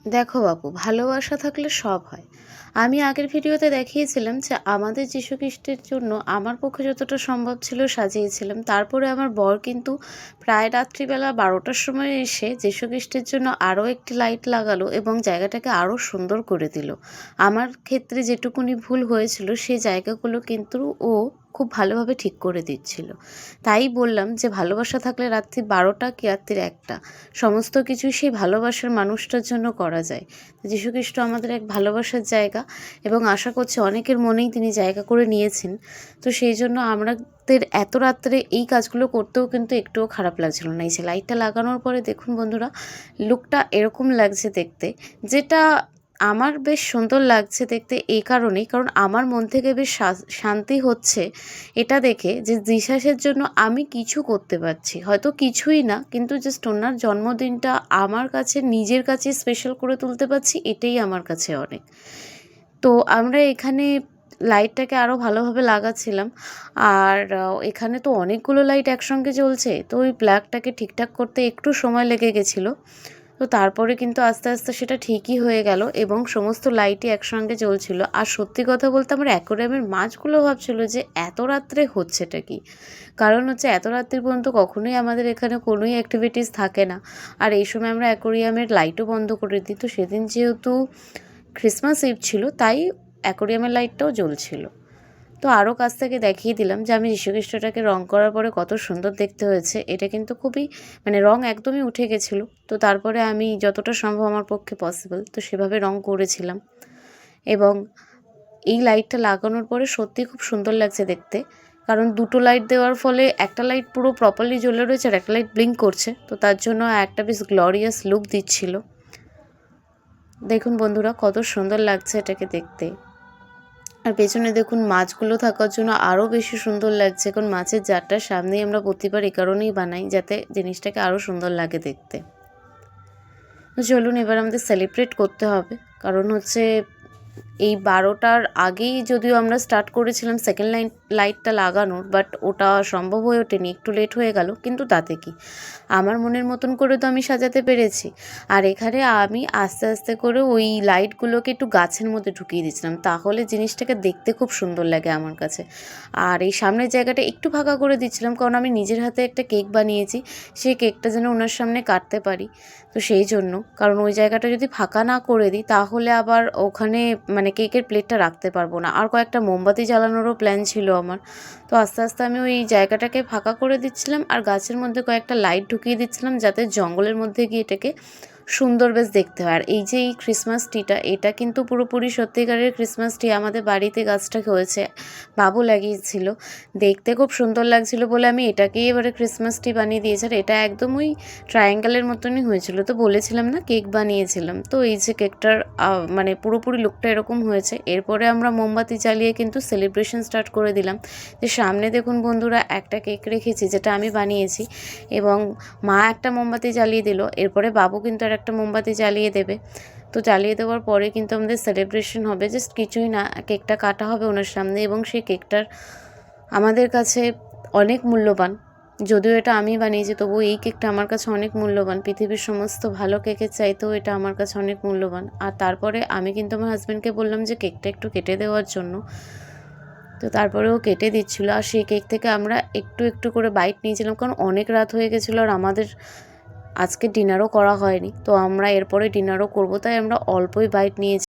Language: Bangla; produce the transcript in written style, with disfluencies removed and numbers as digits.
দেখো বাপু, ভালোবাসা থাকলে সব হয়। আমি আগের ভিডিওতে দেখিয়েছিলাম যে আমাদের যীশুখ্রিস্টের জন্য আমার পক্ষে যতটা সম্ভব ছিল সাজিয়েছিলাম। তারপরে আমার বর কিন্তু প্রায় রাত্রিবেলা 12টার সময় এসে যীশুখ্রিস্টের জন্য আরও একটি লাইট লাগালো এবং জায়গাটাকে আরও সুন্দর করে দিল। আমার ক্ষেত্রে যেটুকুনি ভুল হয়েছিল সেই জায়গাগুলো কিন্তু ও খুব ভালোভাবে ঠিক করে দিচ্ছিল। তাই বললাম যে ভালোবাসা থাকলে রাত্রি 12টা কি রাত্রি 1টা, সমস্ত কিছুই সেই ভালোবাসার মানুষটার জন্য করা যায়। যীশুখ্রিস্ট আমাদের এক ভালোবাসার জায়গা এবং আশা করছি অনেকের মনেই তিনি জায়গা করে নিয়েছেন। তো সেই জন্য আমাদের এত রাত্রে এই কাজগুলো করতেও কিন্তু একটুও খারাপ লাগছিল না। এই যে লাইটটা লাগানোর পরে দেখুন বন্ধুরা, লুকটা এরকম লাগছে দেখতে, যেটা আমার বেশ সুন্দর লাগছে দেখতে এই কারণেই, কারণ আমার মন থেকে বেশ শান্তি হচ্ছে এটা দেখে যে জিসাসের জন্য আমি কিছু করতে পারছি, হয়তো কিছুই না, কিন্তু জাস্ট ওনার জন্মদিনটা আমার কাছে নিজের কাছে স্পেশাল করে তুলতে পারছি, এটাই আমার কাছে অনেক। তো আমরা এখানে লাইটটাকে আরও ভালোভাবে লাগাচ্ছিলাম। আর এখানে তো অনেকগুলো লাইট একসঙ্গে জ্বলছে, তো ওই প্লাগটাকে ঠিকঠাক করতে একটু সময় লেগে গেছিলো। তো তারপরে কিন্তু আস্তে আস্তে সেটা ঠিকই হয়ে গেল এবং সমস্ত লাইটই একসঙ্গে জ্বলছিল। আর সত্যি কথা বলতে আমার অ্যাকোয়ারিয়ামের মাছগুলো ভাবছিল যে এত রাত্রে হচ্ছেটা কি, কারণ হচ্ছে এত রাত্রি পর্যন্ত কখনোই আমাদের এখানে কোনোই অ্যাক্টিভিটিস থাকে না। আর এই সময় আমরা অ্যাকোয়ারিয়ামের লাইটও বন্ধ করে দিই। তো সেদিন যেহেতু ক্রিসমাস ইভ ছিল, তাই অ্যাকোয়ারিয়ামের লাইটটাও জ্বলছিল। তো আরও কাছ থেকে দেখিয়ে দিলাম যে আমি যীশুখ্রিস্টটাকে রং করার পরে কত সুন্দর দেখতে হয়েছে। এটা কিন্তু খুবই রং একদমই উঠে গেছিলো। তো তারপরে আমি যতটা সম্ভব আমার পক্ষে পসিবল তো সেভাবে রং করেছিলাম। এবং এই লাইটটা লাগানোর পরে সত্যিই খুব সুন্দর লাগছে দেখতে, কারণ দুটো লাইট দেওয়ার ফলে একটা লাইট পুরো প্রপারলি জ্বলে রয়েছে আর একটা লাইট ব্লিঙ্ক করছে, তো তার জন্য একটা বেশ গ্লোরিয়াস লুক দিচ্ছিল। দেখুন বন্ধুরা, কত সুন্দর লাগছে এটাকে দেখতে। আর পেছনে দেখুন মাছগুলো থাকার জন্য আরও বেশি সুন্দর লাগছে, কারণ মাছের জারটার সামনেই আমরা প্রতিবার এই কারণেই বানাই, যাতে জিনিসটাকে আরও সুন্দর লাগে দেখতে। তো চলুন এবার আমাদের সেলিব্রেট করতে হবে, কারণ হচ্ছে এই 12টার আগেই যদিও আমরা স্টার্ট করেছিলাম সেকেন্ড লাইটটা লাগানোর, বাট ওটা সম্ভব হয়ে ওঠেনি, একটু লেট হয়ে গেল। কিন্তু তাতে কি, আমার মনের মতন করে তো আমি সাজাতে পেরেছি। আর এখানে আমি আস্তে আস্তে করে ওই লাইটগুলোকে একটু গাছের মধ্যে ঢুকিয়ে দিয়েছিলাম, তাহলে জিনিসটাকে দেখতে খুব সুন্দর লাগে আমার কাছে। আর এই সামনের জায়গাটা একটু ফাঁকা করে দিচ্ছিলাম, কারণ আমি নিজের হাতে একটা কেক বানিয়েছি, সেই কেকটা যেন ওনার সামনে কাটতে পারি। তো সেই জন্য, কারণ ওই জায়গাটা যদি ফাঁকা না করে দিই তাহলে আবার ওখানে কেকের প্লেটটা রাখতে পারবো না। আর কয়েকটা মোমবাতি জ্বালানোরও প্ল্যান ছিল আমার। তো আস্তে আস্তে আমি ওই জায়গাটাকে ফাঁকা করে দিচ্ছিলাম আর গাছের মধ্যে কয়েকটা লাইট ঢুকিয়ে দিচ্ছিলাম, যাতে জঙ্গলের মধ্যে গিয়ে এটাকে সুন্দর বেশ দেখতে হয়। আর এই যে এই ক্রিসমাস ট্রিটা, এটা কিন্তু পুরোপুরি সত্যিকারের ক্রিসমাস ট্রি, আমাদের বাড়িতে গাছটা হয়েছে, বাবু লাগিয়েছিল। দেখতে খুব সুন্দর লাগছিল বলে আমি এটাকেই এবারে ক্রিসমাস ট্রি বানিয়ে দিয়েছি। আর এটা একদম ওই ট্রায়াঙ্গেলের মতনই হয়েছিল। তো বলেছিলাম না কেক বানিয়েছিলাম, তো এই যে কেকটার পুরোপুরি লুকটা এরকম হয়েছে। এরপরে আমরা মোমবাতি জ্বালিয়ে কিন্তু সেলিব্রেশন স্টার্ট করে দিলাম। যে সামনে দেখুন বন্ধুরা, একটা কেক রেখেছি যেটা আমি বানিয়েছি, এবং মা একটা মোমবাতি জ্বালিয়ে দিল, এরপরে বাবু কিন্তু আর একটা মোমবাতি জ্বালিয়ে দেবে। তো জ্বালিয়ে দেওয়ার পরে কিন্তু আমাদের সেলিব্রেশন হবে, জাস্ট কিছুই না, কেকটা কাটা হবে ওনার সামনে। এবং সেই কেকটার আমাদের কাছে অনেক মূল্যবান, যদিও এটা আমি বানিয়েছি, তবু এই কেকটা আমার কাছে অনেক মূল্যবান। পৃথিবীর সমস্ত ভালো কেকের চাইতেও এটা আমার কাছে অনেক মূল্যবান। আর তারপরে আমি কিন্তু আমার হাজব্যান্ডকে বললাম যে কেকটা একটু কেটে দেওয়ার জন্য। তো তারপরে ও কেটে দিচ্ছিলো, আর সেই কেক থেকে আমরা একটু একটু করে বাইট নিয়েছিলাম, কারণ অনেক রাত হয়ে গেছিলো আর আমাদের আজকে ডিনারও করা হয়নি। তো আমরা এরপরে ডিনারও করবো, তাই আমরা অল্পই বাইট নিয়েছি।